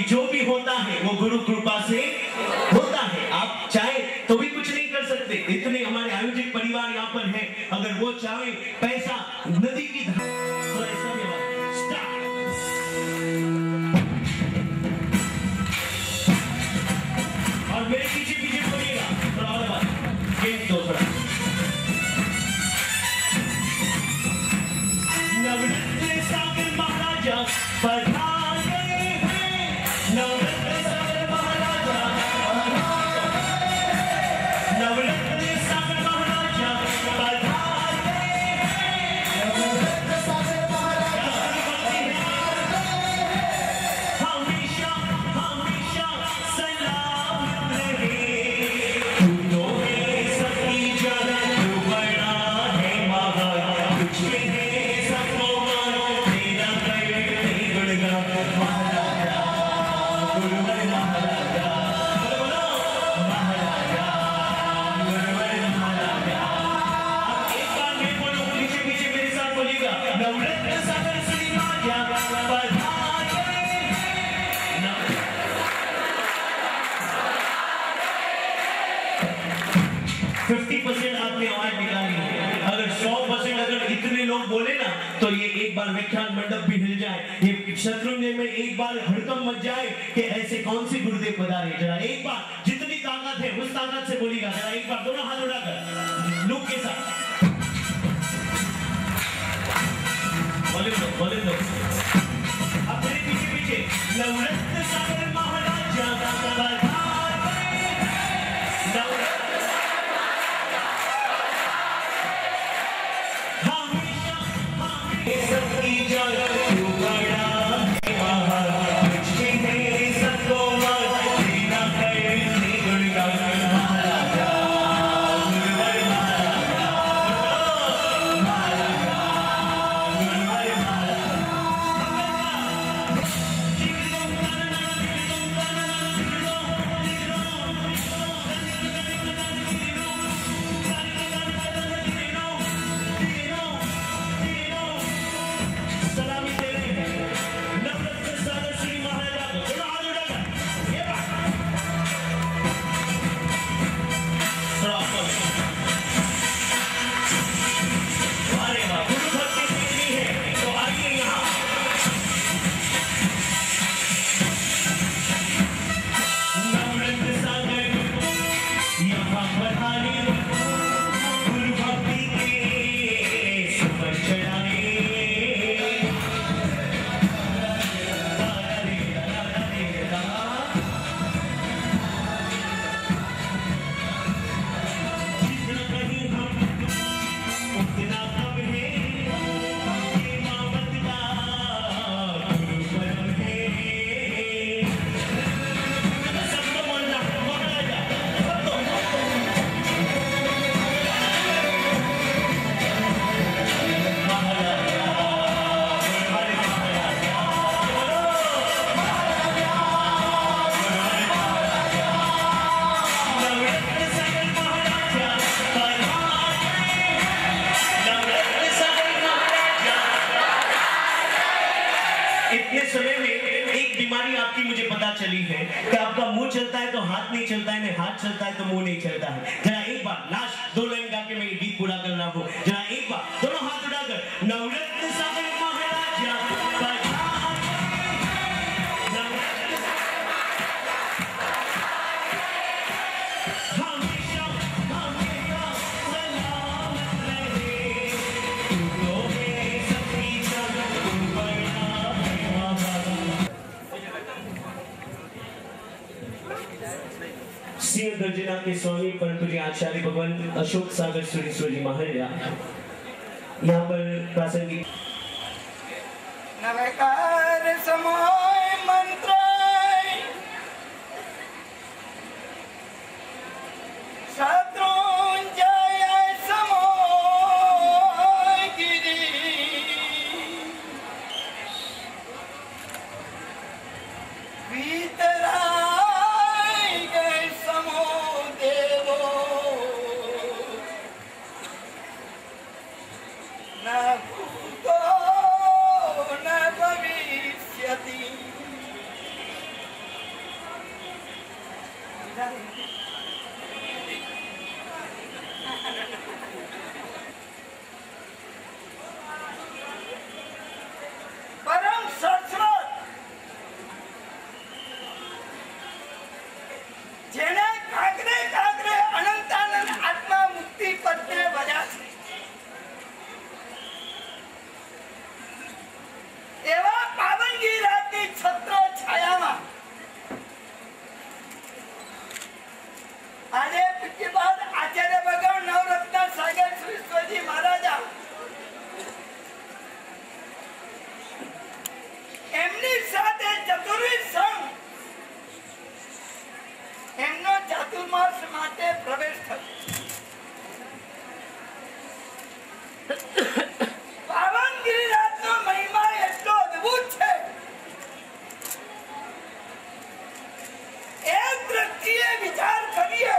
जो भी होता है वो गुरु कृपा से होता है। आप चाहे तो भी कुछ नहीं कर सकते। इतने हमारे आयोजक परिवार यहाँ पर है, अगर वो चाहे पैसा नदी की तो ऐसा भी और मेरे पीछे पीछे बोलिएगा थोड़ा और बात गेम दो थोड़ा। नवरत्न सागर महाराजा पधार गए हैं, नवरत्न सागर महाराजा, नवरत्न सागर महाराजा पधार गए हैं, नवरत्न सागर महाराजा हमेशा हमेशा सलाम रहे। तू है सबकी जान, तू बड़ा है महान, तुझे है सबको मान, तेरा करते गुणगान महाराजा, गुरुवर महाराजा, बोलो महाराजा, गुरुवर महाराजा। अब एक बार मैं बोलूं, पीछे पीछे मेरे साथ बोलिएगा, नवरत्न सागर श्री महाराजा पधार गए हैं। 50% आपने आवाज निकाली है। अगर 100% अगर इतने लोग बोले ना तो ये एक बार व्याख्यान मंडप भी हिल जाए, ये शत्रुंजय में एक बार हड़कंप मच जाए कि ऐसे कौन सी गुरुदेव पधारे। जरा एक बार जितनी ताकत है उस ताकत से बोलिएगा, जरा एक बार दोनों हाथ उठाकर लुक के साथ बोले दो। अब मेरे पीछे पीछे नवरत्न सागर महाराजा पधार गए हैं, नवरत्न हमेशा हमेशा सबकी जान, तू बड़ा है महान, तुझे है सबको मान, तेरा करते गुणगान महाराजा, गुरुवर महाराजा, महाराजा, गुरुवर महाराजा। सलामी दे रहे हैं नवरत्न सागर श्री महाराजा को। थोड़ा हाथ उठाकर ये बात थोड़ा ऊपर। अरे वाह, गुरु भक्ति कितनी है, तो आइए यहाँ नवरत्न सागर यहाँ पधारे, गुरु भक्ति के सुपर चढ़ाए। जितना कहीं हम उतना कम है, ये मामत का गुरुवर है। सबको बोलना महाराजा, सबको महाराजा, गुरुवर महाराजा, बोलो महाराजा, गुरुवर महाराजा, नवरत्न सागर महाराजा पधार गए हैं, नवरत्न सागर महाराजा। इतने समय में एक बीमारी आपकी मुझे पता चली है कि आपका मुंह चलता है तो हाथ नहीं चलता है, नहीं हाथ चलता है तो मुंह नहीं चलता है। जरा एक बार लास्ट 2 लाइन गा के मैं ये गीत पूरा कर रहा हूँ। जरा एक बार दोनों हाथ उठाकर नवरत्न सागर महाराजा पधार गए हैं, नवरत्न हमेशा हमेशा सलामत रहे। तू तो है सबकी जान, तू बड़ा है महान। सिंह गर्जना के स्वामी परम पूज्य आचार्य भगवान अशोक सागर सुरेश्वर जी महाराज यहाँ पर प्रासंगिक नमकार समोय मंत्र शत्रुंजय समोय गिरी वीतराय गए समो देवो न परम शाश्वत જેને કાગરે કાગરે અનંતાનંદ આત્મા મુક્તિ પદને ભજ્યા છે એવા પાવનગી રાતની છત્ર છાયામાં આજે પૂજ્યપાદ આચાર્ય ભગવાન નવરત્ન સાગર શ્રી સ્વાજી મહારાજા એમની સાથે ચતુર્વિધ સંઘ એમનો ચાતુર્માસ માટે પ્રવેશ થયો પાવન ગિરિરાજનો મહિમા એટલો અદ્ભુત છે એક દ્રષ્ટિએ વિચાર કરીએ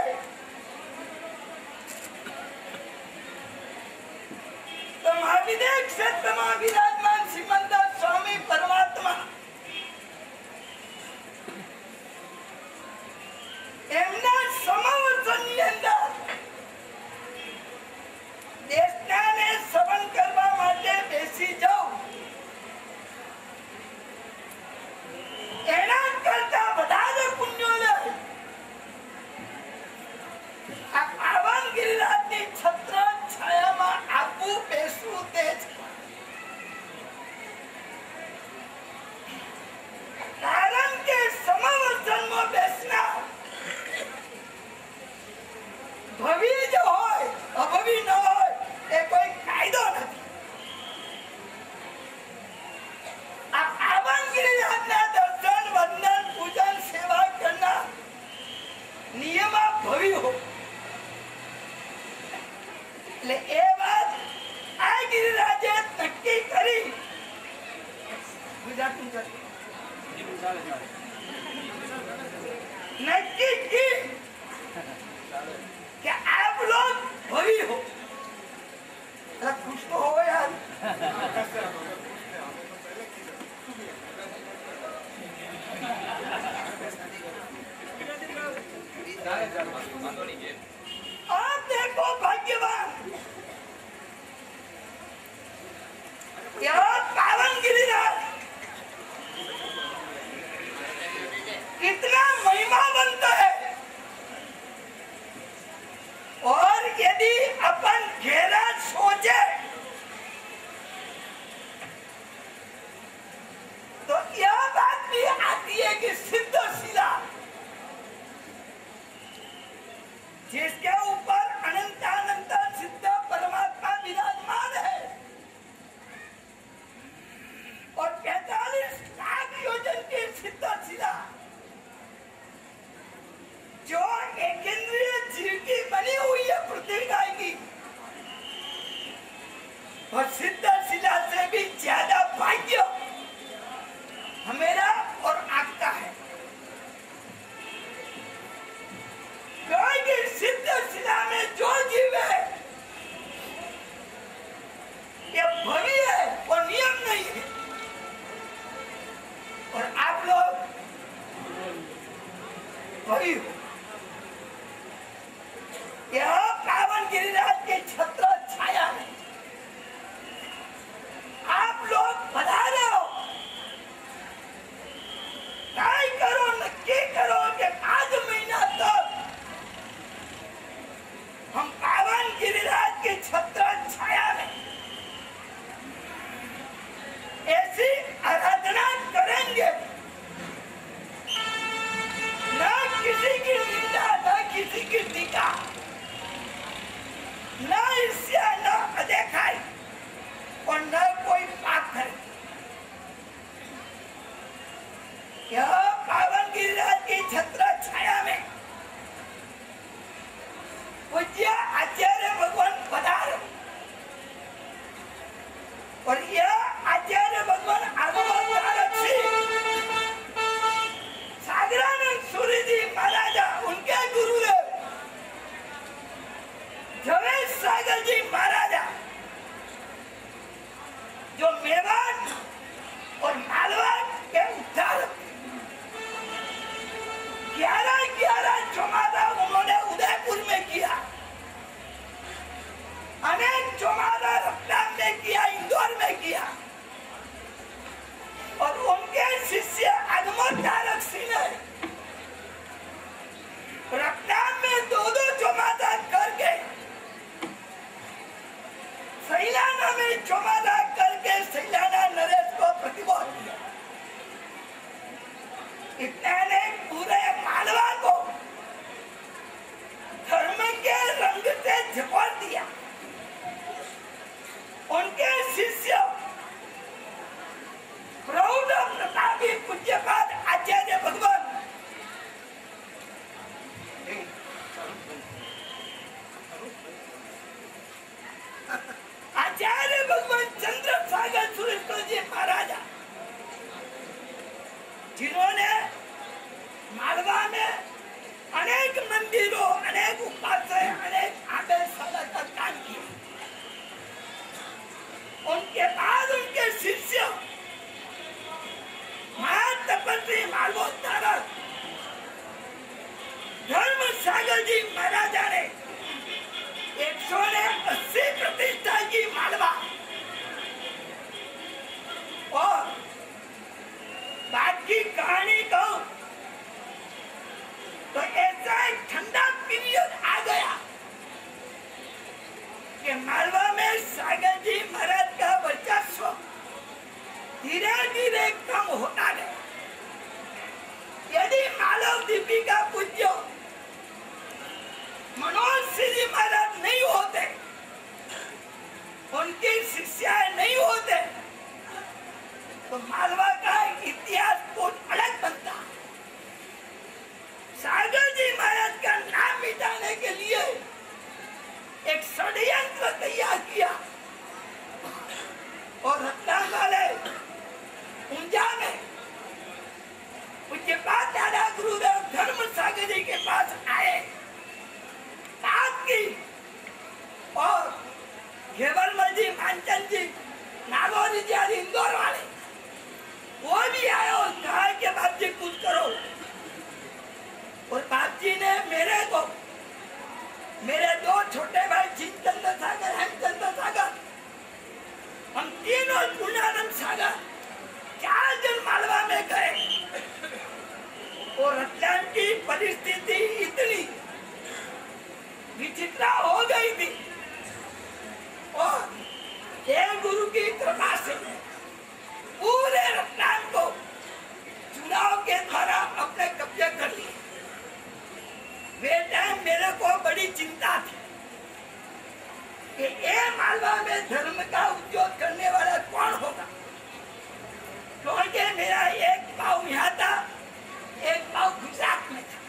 તો મહાવિદ્ય ક્ષેત્રમાં વિરાજમાન શ્રીમંત સ્વામી પરમાત્મા એમના સમાવર્તનની અંદર દેશનાને સવન કરવા માટે બેસી જાઓ એના કરતા વધારે પુણ્યો લે આ પાવન ગિરિરાજની છત્ર છાયામાં આપવું બેસવું તે છે કારણ કે સમાવર્તનમાં બેસનાર ભવિ જો હોય અભવિ ન હોય એ કોઈ કાયદો નથી આ પાવન ગિરિરાજના દર્શન વંદન પૂજન સેવા કરનાર નિયમા ભવિ હો એટલે એ વાત આ ગિરિરાજે નક્કી કરી ગુજરાતી नक्की की कि आप लोग भवी हो खुश तो हो यार आप देखो भाग्यवान यह पावन गिरिराज कितना महिमावंत है और यदि अपन गहरा सोचे तो यह बात भी आती है कि सिद्ध शिला जिसके ऊपर अनंतानंत सिद्ध परमात्मा विराजमान है और 45 लाख योजन की सिद्ध शिला जो एकेंद्रीय जीव की बनी हुई है पृथ्वी गाय की और सिद्ध शिला से भी ज्यादा भाग्य हमेरा और आपका है क्योंकि सिद्ध शिला में जो जीव है ये भवी है और नियम नहीं है और आप लोग भवी हो यह पावन गिरिराज के छत्र छाया है आप लोग पधारे हो काय करो नक्की करो कि 5 महीना तक हम पावन गिरिराज के छत्र छाया में ऐसी आराधना करेंगे न किसी की चौमादा उन्होंने उदयपुर में किया, अनेक चौमादा रतलाम में किया, इंदौर में किया। और उनके शिष्य अनमोल तारक सिंह ने रतलाम में 2-2 चौमादा करके, सैलाना में चौमादा करके सैलाना नरेश को प्रतिबोध किया। इतने ने पूरे मालवा को धर्म के रंग से झपट दिया। उनके शिष्य प्रौढ़ प्रतापी पूज्यपाद आचार्य भगवान चंद्र सागर सुरेश्वर जी महाराजा, जिन्होंने मालवा में अनेक मंदिरों, अनेक उपासनाएं, अनेक आदर्शाला का काम किया। उनके बाद उनके शिष्य महातपस्वी मालवोत्तारक धर्म सागर जी महाराजा ने 180 प्रतिष्ठा की मालवा। और बाकी कहानी कहूं तो ऐसा एक ठंडा पीरियड आ गया कि मालवा में सागर जी महाराज का वर्चस्व धीरे धीरे कम होता गया। यदि मालव दीपिका पूज्य मनोज सिंह जी महाराज नहीं होते, उनके शिष्य नहीं होते, तो मालवा का इतिहास कुछ अलग बनता। सागर जी महाराज का नाम मिटाने के लिए एक षड्यंत्र तैयार किया और रतलाम वाले ऊंझा में पूज्यपाद दादा गुरुदेव धर्म सागर जी के पास आए, बात की। और घेवरमल जी, मानचंद जी, नागौरी जी और इंदौर वाले वो भी आए और कहा कि बाप जी कुछ करो। और बाप जी ने मेरे को, मेरे 2 छोटे भाई जिनचंद्र सागर, हेमचंद्र सागर, हम तीनों पूर्णानंद सागर 4 जन मालवा में गए। और रतलाम की परिस्थिति इतनी विचित्र हो गई थी और देव गुरु की कृपा से पूरे रतलाम को चुनाव के द्वारा अपने कब्जे कर लिए। वे टाइम मेरे को बड़ी चिंता थी कि ये मालवा में धर्म का उद्योग करने वाला कौन होगा, क्योंकि मेरा एक पाँव यहाँ था, एक पाँव गुजरात में था।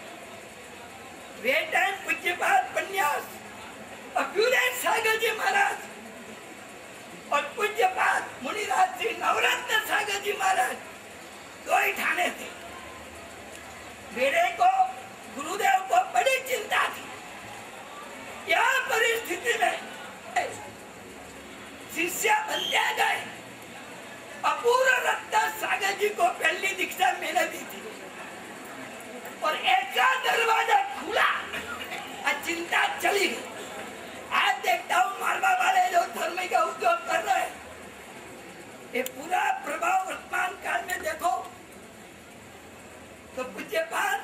वे टाइम पूज्यपाद पन्यास अभ्युदय सागर जी महाराज और पूज्यपाद मुनिराज जी नवरत्न सागर जी महाराज 2 ही ठाणे थे। मेरे को गुरुदेव को बड़ी चिंता थी। यह परिस्थिति में शिष्य बनते गए। अपूर्व रत्न सागर जी को पहली दीक्षा मैंने दी थी और ऐसा दरवाजा खुला, चिंता चली गई। आज देखता हूँ मालवा वाले जो धर्म का उद्योग कर रहे हैं, ये पूरा प्रभाव वर्तमान काल में देखो तो पूज्यपाद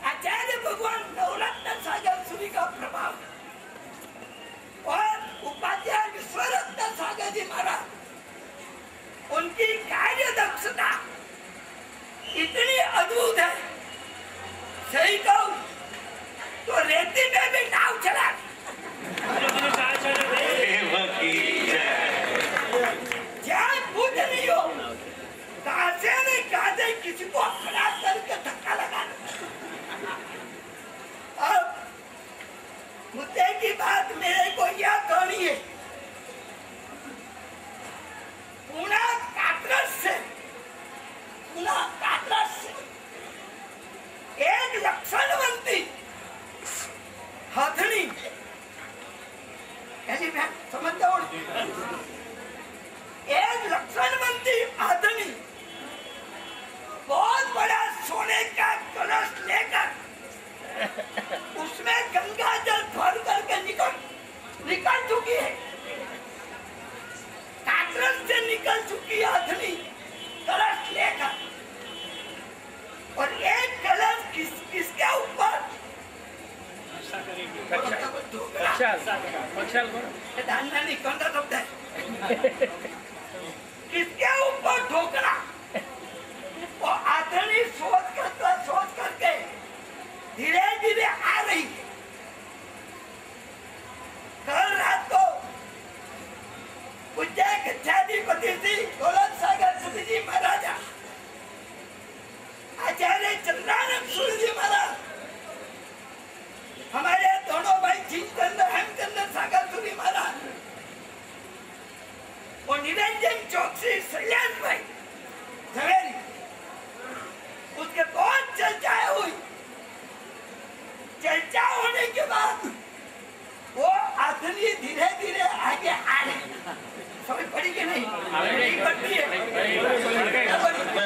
आचार्य भगवान नवरत्न सागर सूरी का प्रभाव और उपाध्याय विश्वरत्न सागर जी महाराज, उनकी कार्य दक्षता इतनी अद्भुत है। सही कहूं तो रेती में भी नाव चला। जहाँ कुछ नहीं हो, कहां से किसी को खड़ा करके धक्का लगा और एक कलश किसके ऊपर? किसके ऊपर ठोकरा? और आधुनिक सोच करके धीरे धीरे आ रही। कल रात को उज्जैन गच्छाधिपति श्री दौलत सागर सूरी जी महाराजा, आचार्य चंद्रानंद सूरी जी महाराज, हमारे दोनों भाई जिनचंद्र हेमचंद्र सागर सूरी महाराज और निरंजन चौकसी सल्यान भाई झवेरी, उसके बहुत चर्चाएं हुई। चर्चा होने के बाद वो आदमी धीरे धीरे आगे आ रहे। समझ पड़ी कि नहीं? नहीं पड़ती है।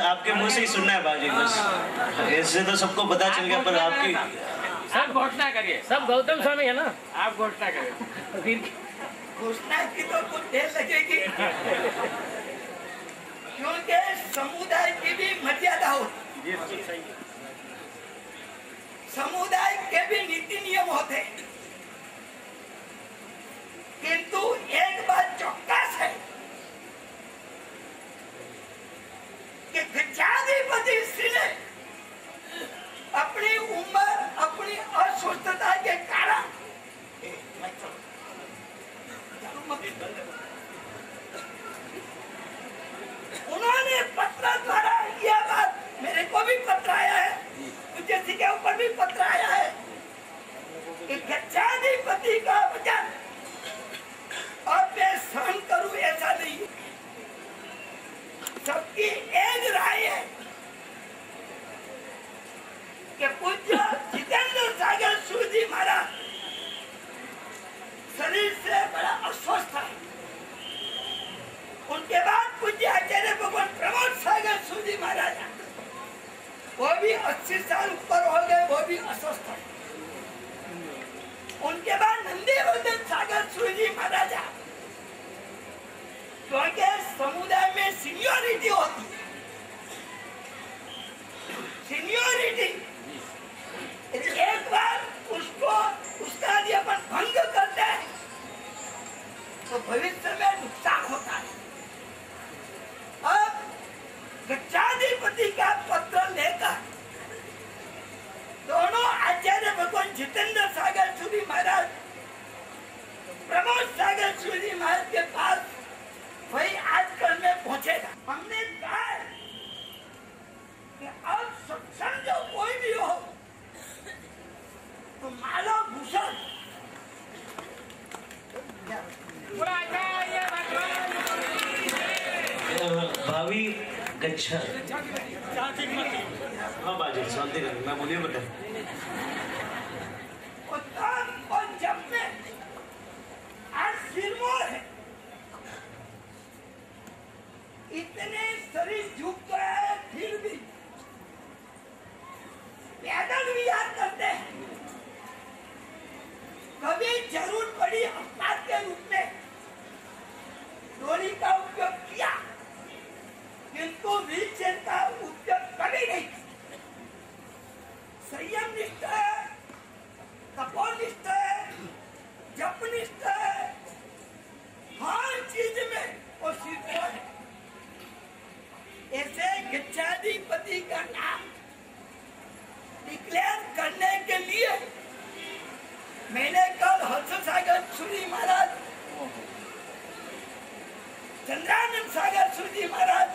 आपके मुंह से ही सुनना है बाजी, बस इससे तो सबको पता चल गया। पर आपकी सब घोषणा करिए, सब गौतम स्वामी है ना, आप घोषणा करिए। घोषणा की तो कुछ देर लगेगी, क्योंकि समुदाय की भी मर्यादा होती, समुदाय के भी नीति नियम होते। किंतु एक बात चौक्कस है कि गच्छाधिपति श्री ने अपनी उम्र, अपनी अस्वस्थता के कारण उन्होंने पत्र द्वारा यह बात, मेरे को भी पत्र आया है, मुझे के ऊपर भी पत्र आया है कि गच्छाधिपति का वचन अब मैं सहन करूं ऐसा नहीं। सबकी एक राय है कि पूज्य जितेंद्र सागर सूरी जी महाराज शरीर से बड़ा अस्वस्थ है। उनके बाद पूज्य आचार्य भगवान प्रमोद सागर सूरी जी महाराज, वो भी 80 साल ऊपर हो गए, वो भी अस्वस्थ है। उनके बाद नंदीवर्धन सागर सूरी जी महाराजा, क्योंकि समुदाय में सीनियोरिटी होती है, सीनियोरिटी एक बार उसको उसका यदि अपन भंग करते हैं तो भविष्य में नुकसान होता है। अब गच्छाधिपति का पत्र लेकर दोनों आचार्य भगवान जितेंद्र सागर सूरी महाराज, प्रमोद सागर सूरी महाराज के पास वही आजकल में पहुंचेगा। हमने कहा कि अब सत्संग जो कोई भी हो तो माला भूषण भावी गच्छा। हाँ बाजी शांति कर, मैं बोलिए बता। और जब में आज सिरमौर है, इतने शरीर झुक गए हैं, फिर भी पैदल विहार करते हैं। कभी जरूर पड़ी अपराध के रूप में डोली का उपयोग किया, किंतु व्हीलचेयर का उपयोग कभी नहीं। संयम निष्ठ है, तपोनिष्ठ है, जपनिष्ठ है, हर चीज में वो सिद्ध है। ऐसे गच्छाधिपति का नाम डिक्लेयर करने के लिए मैंने कल हर्ष सागर सूरी महाराज, चंद्रानंद सागर सूरी महाराज,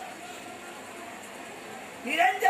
निरंजन